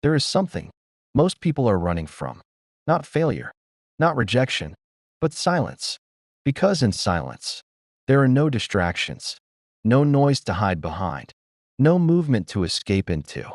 There is something most people are running from. Not failure, not rejection, but silence. Because in silence, there are no distractions, no noise to hide behind, no movement to escape into.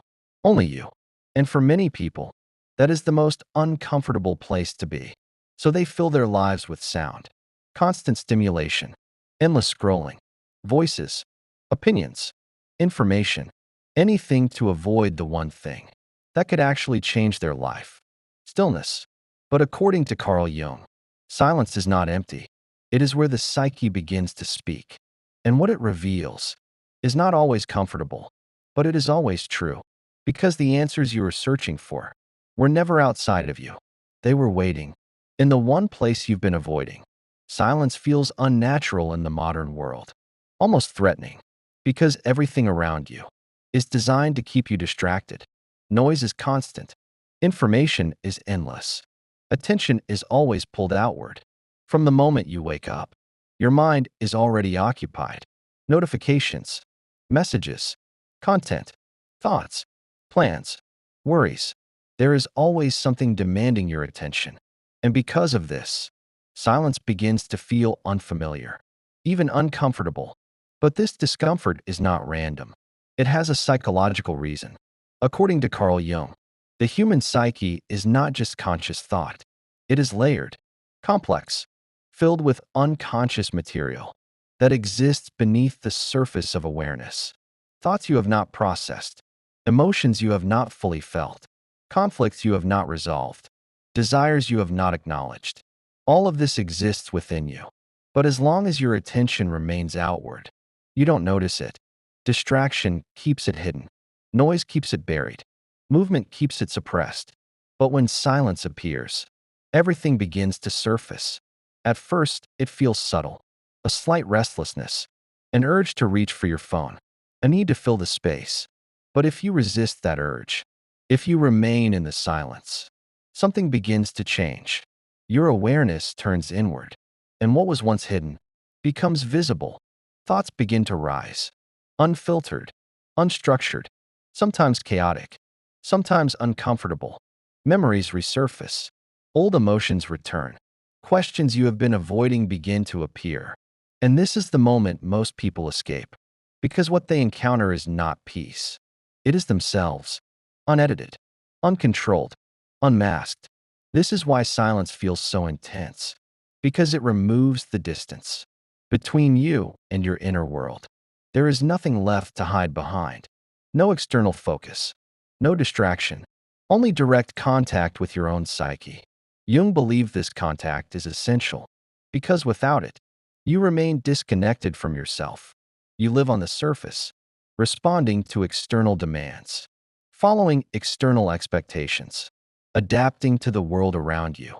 Only you. And for many people, that is the most uncomfortable place to be. So they fill their lives with sound, constant stimulation, endless scrolling, voices, opinions, information, anything to avoid the one thing that could actually change their life: stillness. But according to Carl Jung, silence is not empty. It is where the psyche begins to speak. And what it reveals is not always comfortable, but it is always true. Because the answers you were searching for were never outside of you. They were waiting in the one place you've been avoiding. Silence feels unnatural in the modern world, almost threatening, because everything around you is designed to keep you distracted. Noise is constant. Information is endless. Attention is always pulled outward. From the moment you wake up, your mind is already occupied. Notifications, messages, content, thoughts, plans, worries. There is always something demanding your attention. And because of this, silence begins to feel unfamiliar, even uncomfortable. But this discomfort is not random. It has a psychological reason. According to Carl Jung, the human psyche is not just conscious thought. It is layered, complex, filled with unconscious material that exists beneath the surface of awareness. Thoughts you have not processed, emotions you have not fully felt, conflicts you have not resolved, desires you have not acknowledged. All of this exists within you. But as long as your attention remains outward, you don't notice it. Distraction keeps it hidden. Noise keeps it buried. Movement keeps it suppressed. But when silence appears, everything begins to surface. At first, it feels subtle. A slight restlessness, an urge to reach for your phone, a need to fill the space. But if you resist that urge, if you remain in the silence, something begins to change. Your awareness turns inward, and what was once hidden becomes visible. Thoughts begin to rise, unfiltered, unstructured, sometimes chaotic, sometimes uncomfortable. Memories resurface, old emotions return, questions you have been avoiding begin to appear. And this is the moment most people escape, because what they encounter is not peace. It is themselves, unedited, uncontrolled, unmasked. This is why silence feels so intense, because it removes the distance between you and your inner world. There is nothing left to hide behind. No external focus, no distraction, only direct contact with your own psyche. Jung believed this contact is essential, because without it, you remain disconnected from yourself. You live on the surface, responding to external demands, following external expectations, adapting to the world around you,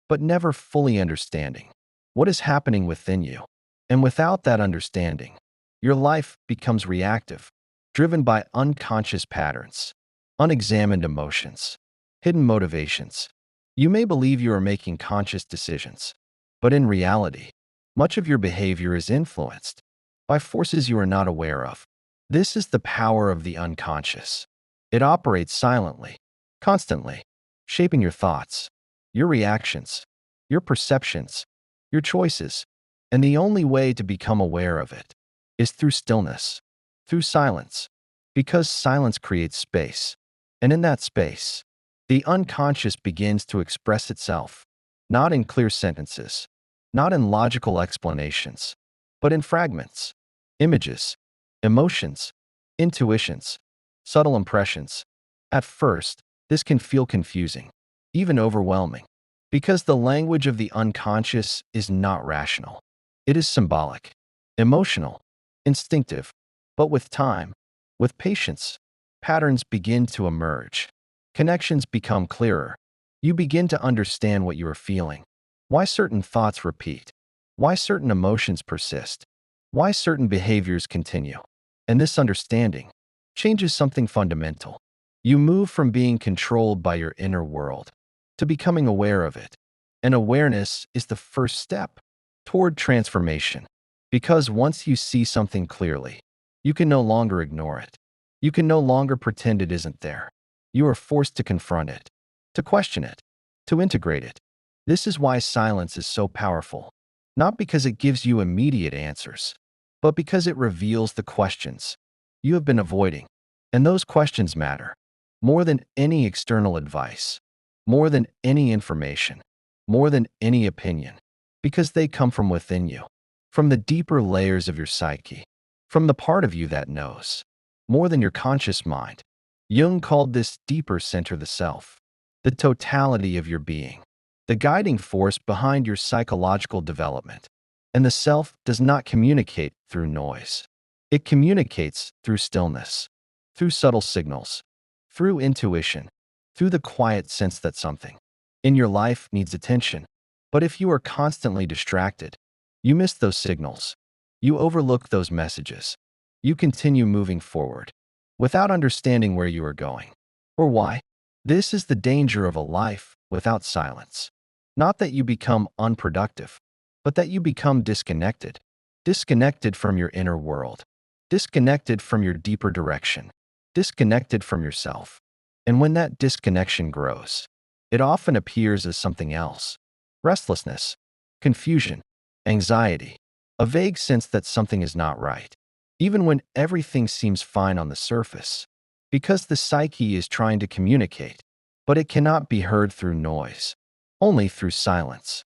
but never fully understanding what is happening within you. And without that understanding, your life becomes reactive, driven by unconscious patterns, unexamined emotions, hidden motivations. You may believe you are making conscious decisions, but in reality, much of your behavior is influenced by forces you are not aware of. This is the power of the unconscious. It operates silently, constantly, shaping your thoughts, your reactions, your perceptions, your choices. And the only way to become aware of it is through stillness, through silence, because silence creates space. And in that space, the unconscious begins to express itself, not in clear sentences, not in logical explanations, but in fragments, images, emotions, intuitions, subtle impressions. At first, this can feel confusing, even overwhelming, because the language of the unconscious is not rational. It is symbolic, emotional, instinctive. But with time, with patience, patterns begin to emerge. Connections become clearer. You begin to understand what you are feeling, why certain thoughts repeat, why certain emotions persist, why certain behaviors continue. And this understanding changes something fundamental. You move from being controlled by your inner world to becoming aware of it. And awareness is the first step toward transformation. Because once you see something clearly, you can no longer ignore it. You can no longer pretend it isn't there. You are forced to confront it, to question it, to integrate it. This is why silence is so powerful. Not because it gives you immediate answers, but because it reveals the questions you have been avoiding. And those questions matter more than any external advice, more than any information, more than any opinion, because they come from within you, from the deeper layers of your psyche, from the part of you that knows, more than your conscious mind. Jung called this deeper center the self, the totality of your being, the guiding force behind your psychological development. And the self does not communicate through noise. It communicates through stillness, through subtle signals, through intuition, through the quiet sense that something in your life needs attention. But if you are constantly distracted, you miss those signals. You overlook those messages. You continue moving forward without understanding where you are going or why. This is the danger of a life without silence. Not that you become unproductive, but that you become disconnected. Disconnected from your inner world, disconnected from your deeper direction, disconnected from yourself. And when that disconnection grows, it often appears as something else: restlessness, confusion, anxiety, a vague sense that something is not right, even when everything seems fine on the surface, because the psyche is trying to communicate, but it cannot be heard through noise, only through silence.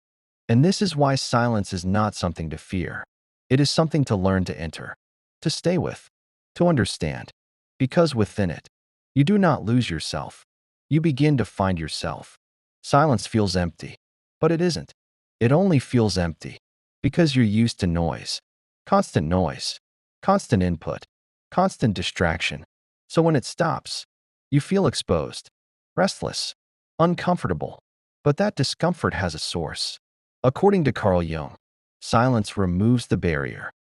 And this is why silence is not something to fear. It is something to learn to enter, to stay with, to understand. Because within it, you do not lose yourself. You begin to find yourself. Silence feels empty, but it isn't. It only feels empty because you're used to noise, constant input, constant distraction. So when it stops, you feel exposed, restless, uncomfortable. But that discomfort has a source. According to Carl Jung, silence removes the barrier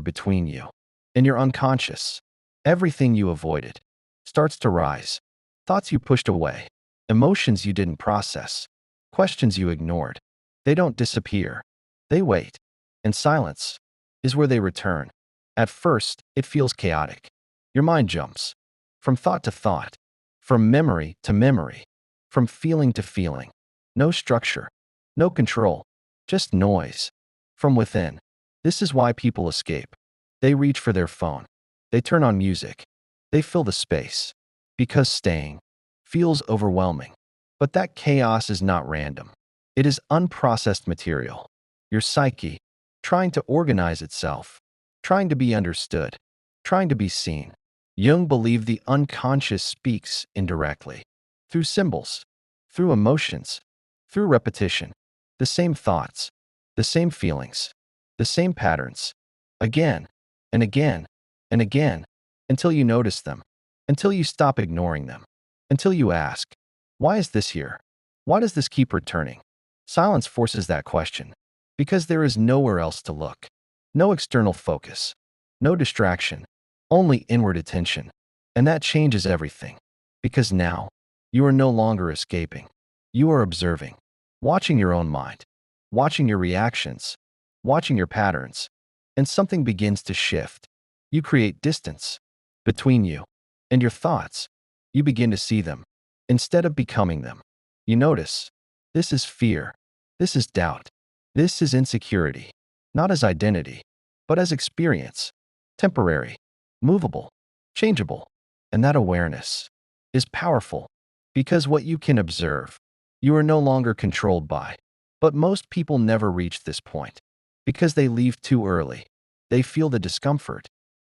between you and your unconscious. Everything you avoided starts to rise. Thoughts you pushed away, emotions you didn't process, questions you ignored. They don't disappear. They wait. And silence is where they return. At first, it feels chaotic. Your mind jumps from thought to thought, from memory to memory, from feeling to feeling. No structure, no control, just noise. From within. This is why people escape. They reach for their phone. They turn on music. They fill the space. Because staying feels overwhelming. But that chaos is not random. It is unprocessed material. Your psyche, trying to organize itself, trying to be understood, trying to be seen. Jung believed the unconscious speaks indirectly, through symbols, through emotions, through repetition. The same thoughts, the same feelings, the same patterns, again and again and again, until you notice them, until you stop ignoring them, until you ask, why is this here? Why does this keep returning? Silence forces that question, because there is nowhere else to look. No external focus, no distraction, only inward attention. And that changes everything, because now you are no longer escaping. You are observing, watching your own mind, watching your reactions, watching your patterns, and something begins to shift. You create distance between you and your thoughts. You begin to see them instead of becoming them. You notice, this is fear, this is doubt, this is insecurity, not as identity, but as experience, temporary, movable, changeable. And that awareness is powerful, because what you can observe, you are no longer controlled by. But most people never reach this point, because they leave too early. They feel the discomfort,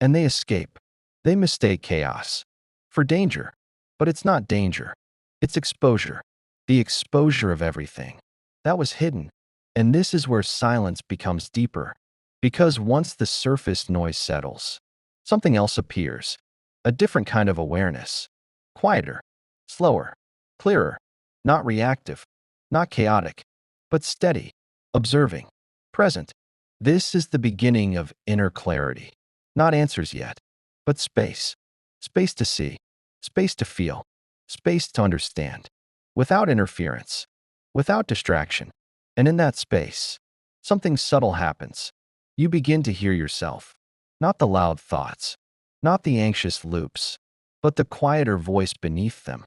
and they escape. They mistake chaos for danger, but it's not danger. It's exposure, the exposure of everything that was hidden. And this is where silence becomes deeper, because once the surface noise settles, something else appears, a different kind of awareness, quieter, slower, clearer, not reactive, not chaotic, but steady, observing, present. This is the beginning of inner clarity. Not answers yet, but space. Space to see, space to feel, space to understand, without interference, without distraction. And in that space, something subtle happens. You begin to hear yourself, not the loud thoughts, not the anxious loops, but the quieter voice beneath them,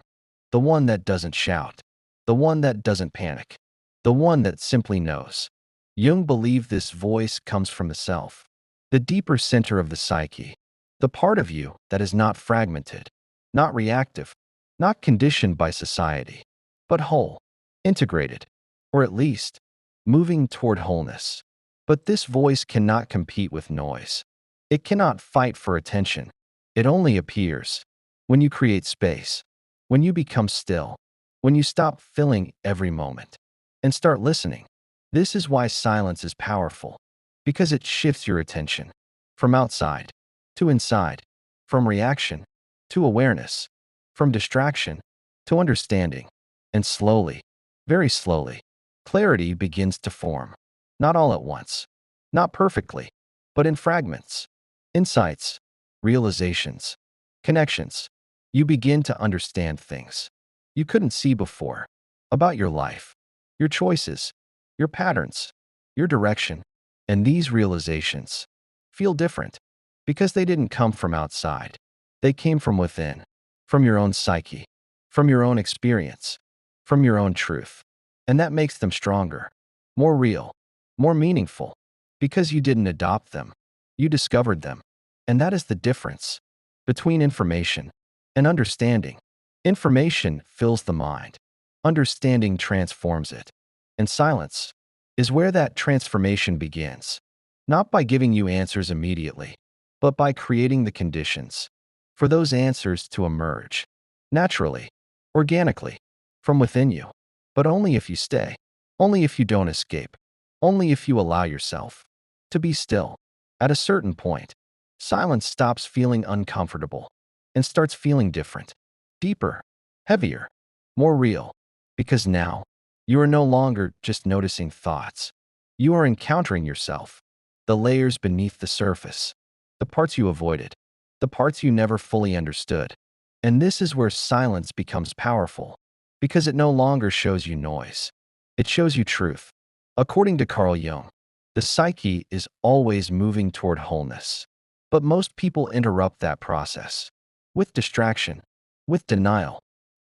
the one that doesn't shout, the one that doesn't panic, the one that simply knows. Jung believed this voice comes from the self, the deeper center of the psyche, the part of you that is not fragmented, not reactive, not conditioned by society, but whole, integrated, or at least moving toward wholeness. But this voice cannot compete with noise. It cannot fight for attention. It only appears when you create space, when you become still, when you stop filling every moment and start listening. This is why silence is powerful, because it shifts your attention from outside to inside, from reaction to awareness, from distraction to understanding. And slowly, very slowly, clarity begins to form. Not all at once, not perfectly, but in fragments, insights, realizations, connections. You begin to understand things you couldn't see before about your life, your choices, your patterns, your direction. And these realizations feel different because they didn't come from outside. They came from within, from your own psyche, from your own experience, from your own truth. And that makes them stronger, more real, more meaningful, because you didn't adopt them. You discovered them. And that is the difference between information and understanding. Information fills the mind. Understanding transforms it. And silence is where that transformation begins, not by giving you answers immediately, but by creating the conditions for those answers to emerge naturally, organically, from within you. But only if you stay, only if you don't escape, only if you allow yourself to be still. At a certain point, silence stops feeling uncomfortable and starts feeling different, deeper, heavier, more real, because now you are no longer just noticing thoughts. You are encountering yourself, the layers beneath the surface, the parts you avoided, the parts you never fully understood. And this is where silence becomes powerful, because it no longer shows you noise. It shows you truth. According to Carl Jung, the psyche is always moving toward wholeness. But most people interrupt that process with distraction, with denial,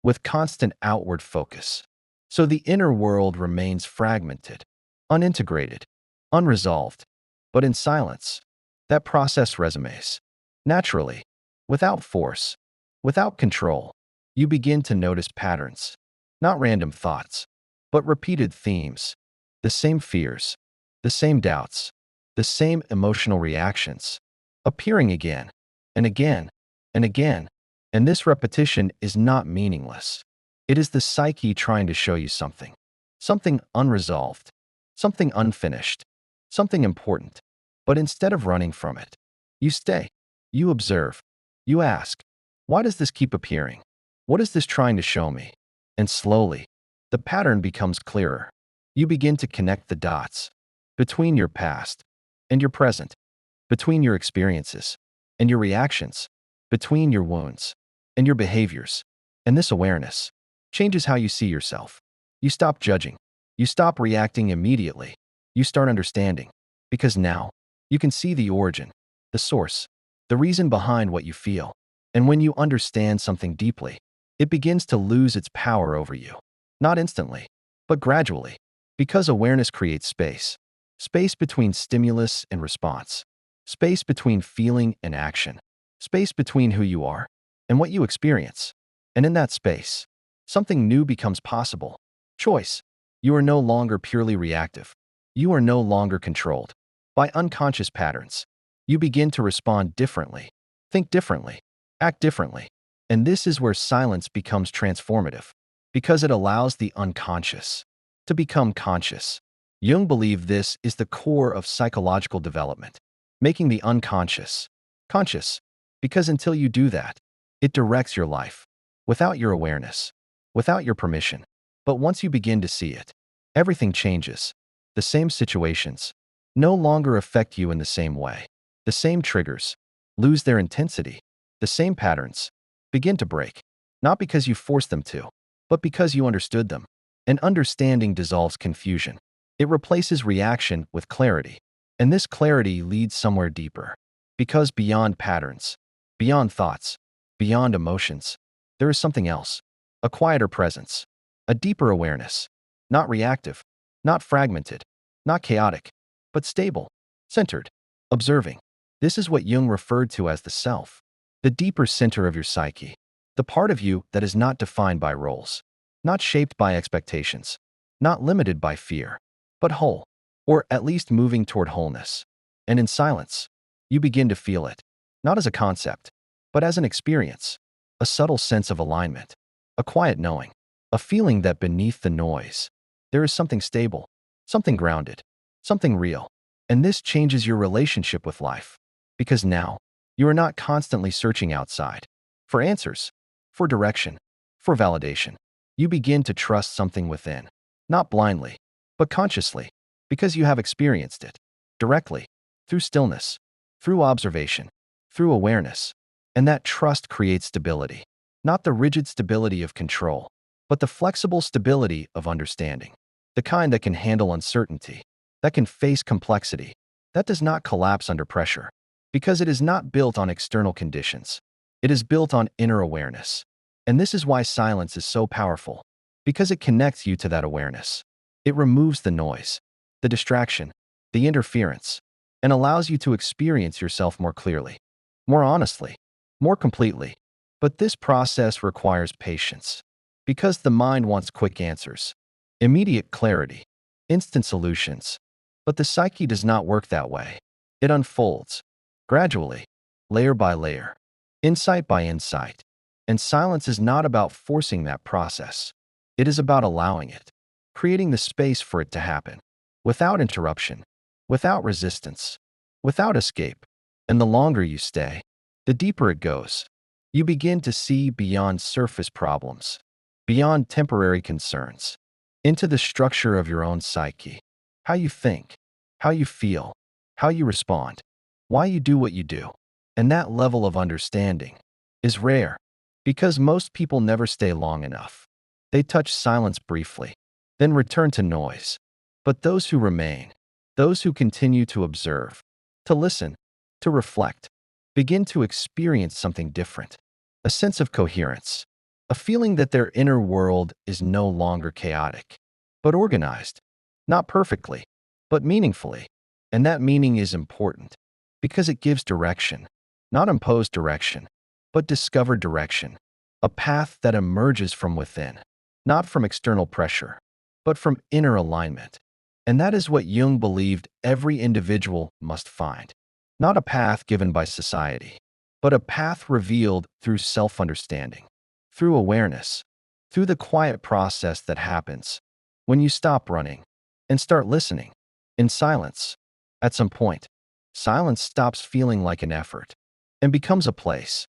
with constant outward focus. So the inner world remains fragmented, unintegrated, unresolved. But in silence, that process resumes. Naturally, without force, without control, you begin to notice patterns, not random thoughts, but repeated themes, the same fears, the same doubts, the same emotional reactions, appearing again and again and again. And this repetition is not meaningless. It is the psyche trying to show you something, something unresolved, something unfinished, something important. But instead of running from it, you stay, you observe, you ask, why does this keep appearing? What is this trying to show me? And slowly, the pattern becomes clearer. You begin to connect the dots between your past and your present, between your experiences and your reactions, between your wounds and your behaviors. And this awareness changes how you see yourself. You stop judging. You stop reacting immediately. You start understanding. Because now, you can see the origin, the source, the reason behind what you feel. And when you understand something deeply, it begins to lose its power over you. Not instantly, but gradually. Because awareness creates space. Space between stimulus and response. Space between feeling and action. Space between who you are and what you experience. And in that space, something new becomes possible. Choice. You are no longer purely reactive. You are no longer controlled by unconscious patterns. You begin to respond differently, think differently, act differently. And this is where silence becomes transformative, because it allows the unconscious to become conscious. Jung believed this is the core of psychological development, making the unconscious conscious, because until you do that, it directs your life without your awareness, without your permission. But once you begin to see it, everything changes. The same situations no longer affect you in the same way. The same triggers lose their intensity. The same patterns begin to break, not because you forced them to, but because you understood them. And understanding dissolves confusion. It replaces reaction with clarity. And this clarity leads somewhere deeper. Because beyond patterns, beyond thoughts, beyond emotions. There is something else, a quieter presence, a deeper awareness, not reactive, not fragmented, not chaotic, but stable, centered, observing. This is what Jung referred to as the self, the deeper center of your psyche, the part of you that is not defined by roles, not shaped by expectations, not limited by fear, but whole, or at least moving toward wholeness. And in silence, you begin to feel it, not as a concept, but as an experience, a subtle sense of alignment, a quiet knowing, a feeling that beneath the noise, there is something stable, something grounded, something real. And this changes your relationship with life, because now you are not constantly searching outside for answers, for direction, for validation. You begin to trust something within, not blindly, but consciously, because you have experienced it directly, through stillness, through observation, through awareness. And that trust creates stability, not the rigid stability of control, but the flexible stability of understanding, the kind that can handle uncertainty, that can face complexity, that does not collapse under pressure, because it is not built on external conditions. It is built on inner awareness. And this is why silence is so powerful, because it connects you to that awareness. It removes the noise, the distraction, the interference, and allows you to experience yourself more clearly, more honestly, more completely. But this process requires patience, because the mind wants quick answers, immediate clarity, instant solutions. But the psyche does not work that way. It unfolds, gradually, layer by layer, insight by insight. And silence is not about forcing that process. It is about allowing it, creating the space for it to happen, without interruption, without resistance, without escape. And the longer you stay, the deeper it goes. You begin to see beyond surface problems, beyond temporary concerns, into the structure of your own psyche, how you think, how you feel, how you respond, why you do what you do. And that level of understanding is rare, because most people never stay long enough. They touch silence briefly, then return to noise. But those who remain, those who continue to observe, to listen, to reflect, begin to experience something different, a sense of coherence, a feeling that their inner world is no longer chaotic, but organized, not perfectly, but meaningfully. And that meaning is important, because it gives direction, not imposed direction, but discovered direction, a path that emerges from within, not from external pressure, but from inner alignment. And that is what Jung believed every individual must find, not a path given by society, but a path revealed through self-understanding, through awareness, through the quiet process that happens when you stop running and start listening in silence. At some point, silence stops feeling like an effort and becomes a place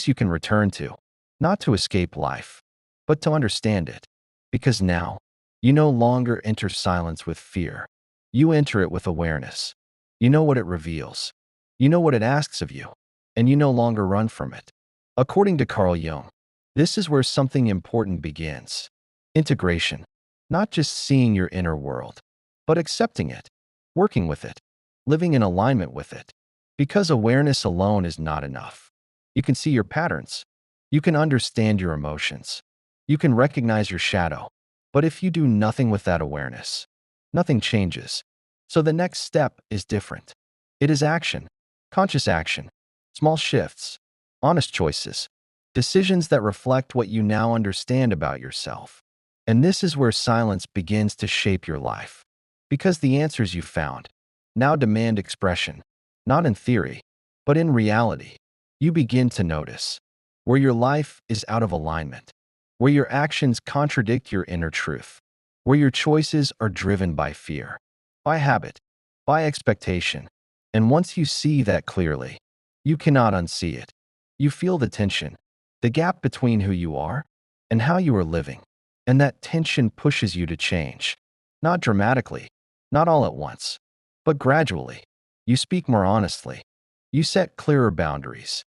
you can return to, not to escape life, but to understand it. Because now, you no longer enter silence with fear. You enter it with awareness. You know what it reveals. You know what it asks of you, and you no longer run from it. According to Carl Jung, this is where something important begins. Integration, not just seeing your inner world, but accepting it, working with it, living in alignment with it. Because awareness alone is not enough. You can see your patterns. You can understand your emotions. You can recognize your shadow. But if you do nothing with that awareness, nothing changes. So the next step is different. It is action, conscious action, small shifts, honest choices, decisions that reflect what you now understand about yourself. And this is where silence begins to shape your life. Because the answers you found now demand expression, not in theory, but in reality. You begin to notice where your life is out of alignment, where your actions contradict your inner truth, where your choices are driven by fear, by habit, by expectation. And once you see that clearly, you cannot unsee it. You feel the tension, the gap between who you are and how you are living. And that tension pushes you to change, not dramatically, not all at once, but gradually. You speak more honestly. You set clearer boundaries.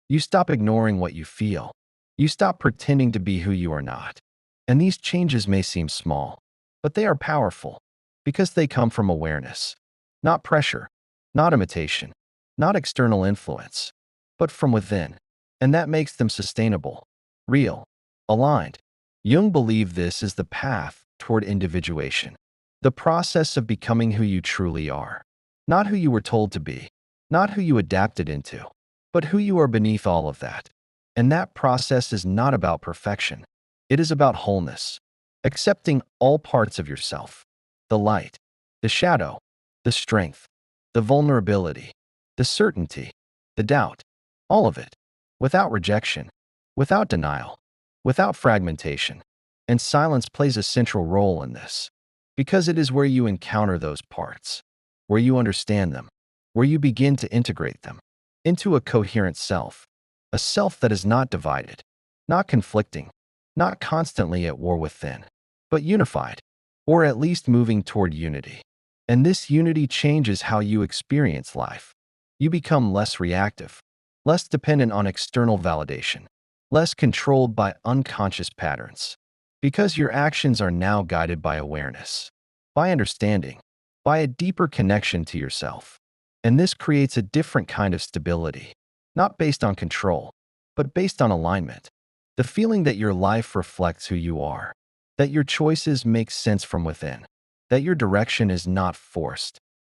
You stop ignoring what you feel. You stop pretending to be who you are not. And these changes may seem small, but they are powerful because they come from awareness, not pressure, not imitation, not external influence, but from within. and that makes them sustainable, real, aligned. Jung believed this is the path toward individuation, the process of becoming who you truly are, not who you were told to be, not who you adapted into, but who you are beneath all of that. And that process is not about perfection. It is about wholeness, accepting all parts of yourself, the light, the shadow, the strength, the vulnerability, the certainty, the doubt, all of it, without rejection, without denial, without fragmentation. And silence plays a central role in this, because it is where you encounter those parts, where you understand them, where you begin to integrate them into a coherent self, a self that is not divided, not conflicting, not constantly at war within, but unified, or at least moving toward unity. And this unity changes how you experience life. You become less reactive, less dependent on external validation, less controlled by unconscious patterns, because your actions are now guided by awareness, by understanding, by a deeper connection to yourself. And this creates a different kind of stability, not based on control, but based on alignment. The feeling that your life reflects who you are, that your choices make sense from within, that your direction is not forced,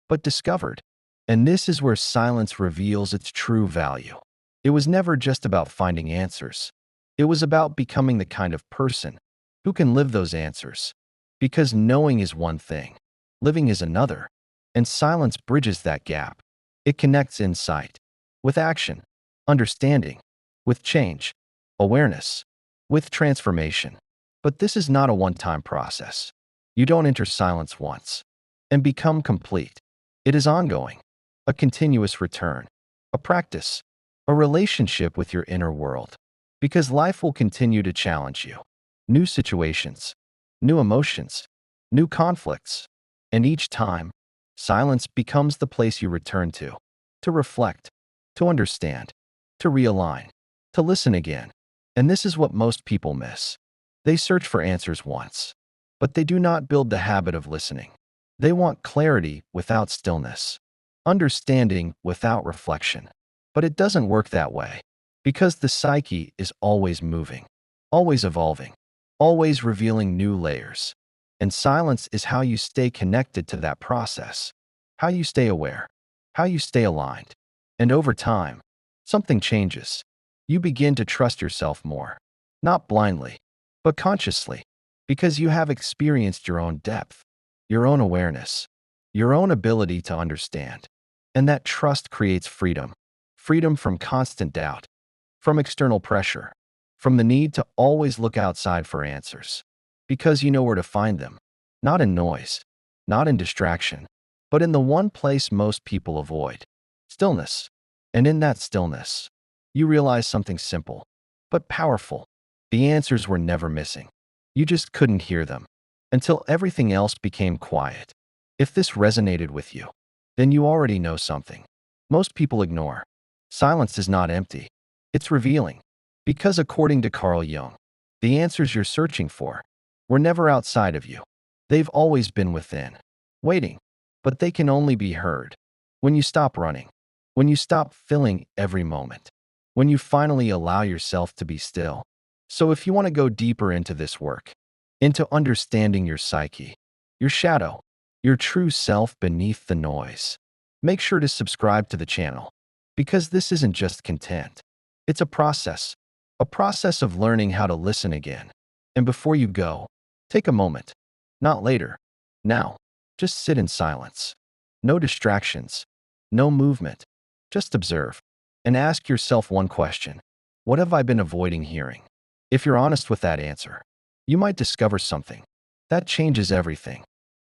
but discovered. And this is where silence reveals its true value. It was never just about finding answers. It was about becoming the kind of person who can live those answers. Because knowing is one thing, living is another, and silence bridges that gap. It connects insight with action, understanding with change, awareness with transformation. But this is not a one-time process. You don't enter silence once and become complete. It is ongoing, a continuous return, a practice, a relationship with your inner world. Because life will continue to challenge you. New situations, new emotions, new conflicts. And each time, silence becomes the place you return to reflect, to understand, to realign, to listen again. And this is what most people miss. They search for answers once, but they do not build the habit of listening. They want clarity without stillness, understanding without reflection. But it doesn't work that way, because the psyche is always moving, always evolving, always revealing new layers. And silence is how you stay connected to that process, how you stay aware, how you stay aligned. And over time, something changes. You begin to trust yourself more, not blindly, but consciously, because you have experienced your own depth, your own awareness, your own ability to understand. And that trust creates freedom, freedom from constant doubt, from external pressure, from the need to always look outside for answers, because you know where to find them, not in noise, not in distraction, but in the one place most people avoid, stillness. And in that stillness, you realize something simple, but powerful. The answers were never missing. You just couldn't hear them until everything else became quiet. If this resonated with you, then you already know something most people ignore. Silence is not empty. It's revealing. Because according to Carl Jung, the answers you're searching for were never outside of you. They've always been within, waiting. But they can only be heard when you stop running, when you stop filling every moment, when you finally allow yourself to be still. So if you want to go deeper into this work, into understanding your psyche, your shadow, your true self beneath the noise, make sure to subscribe to the channel, because this isn't just content. It's a process of learning how to listen again. And before you go, take a moment, not later, now, just sit in silence. No distractions, no movement, just observe and ask yourself one question. What have I been avoiding hearing? If you're honest with that answer, you might discover something that changes everything.